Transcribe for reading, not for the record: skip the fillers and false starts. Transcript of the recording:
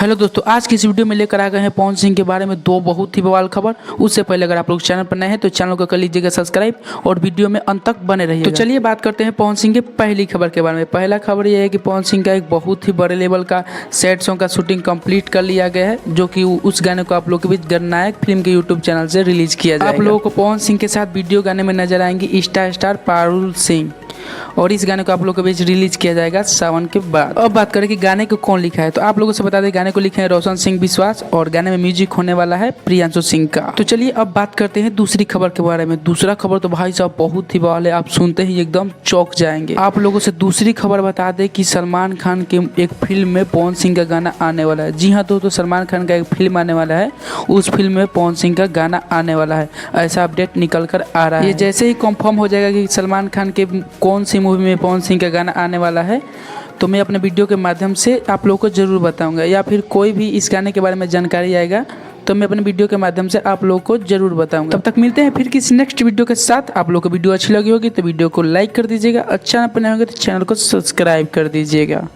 Hello दोस्तों, आज की इस वीडियो में लेकर आ गए हैं पवन सिंह के बारे में दो बहुत ही बवाल खबर। उससे पहले अगर आप लोग चैनल पर नए हैं तो चैनल को कर लीजिएगा सब्सक्राइब और वीडियो में अंत तक बने रहिएगा। तो चलिए बात करते हैं पवन सिंह के पहली खबर के बारे में। पहला खबर यह है कि पवन सिंह का एक बहुत ही बड़े लेवल का सैड सॉन्ग का शूटिंग कंप्लीट कर लिया गया है, जो कि उस गाने को आप लोग के बीच गणनायक फिल्म के यूट्यूब चैनल से रिलीज किया जाएगा। आप लोगों को पवन सिंह के साथ वीडियो गाने में नजर आएंगी स्टार पारुल सिंह, और इस गाने को आप लोगों के बीच रिलीज किया जाएगा सावन के बाद। अब बात करें कि गाने को कौन लिखा है, तो आप लोगों से बता दें गाने को लिखे हैं रोशन सिंह विश्वास और गाने में म्यूजिक होने वाला है प्रियांशु सिंह का। तो चलिए अब बात करते हैं दूसरी खबर के बारे में। दूसरा खबर तो भाई साहब बहुत ही बवाल है, आप सुनते ही एकदम चौंक जाएंगे। आप लोगों से दूसरी खबर बता दें कि सलमान खान के एक फिल्म में पवन सिंह का गाना आने वाला है। जी हाँ दोस्तों, सलमान खान का एक फिल्म आने वाला है, उस फिल्म में पवन सिंह का गाना आने वाला है, ऐसा अपडेट निकल कर आ रहा है। ये जैसे ही कंफर्म हो जाएगा कि सलमान खान के कौन सी मूवी में पवन सिंह का गाना आने वाला है, तो मैं अपने वीडियो के माध्यम से आप लोगों को जरूर बताऊंगा, या फिर कोई भी इस गाने के बारे में जानकारी आएगा तो मैं अपने वीडियो के माध्यम से आप लोगों को जरूर बताऊंगा। तब तक मिलते हैं फिर किसी नेक्स्ट वीडियो के साथ। आप लोगों को वीडियो अच्छी लगी होगी तो वीडियो को लाइक कर दीजिएगा, अच्छा ना बने होगा तो चैनल को सब्सक्राइब कर दीजिएगा।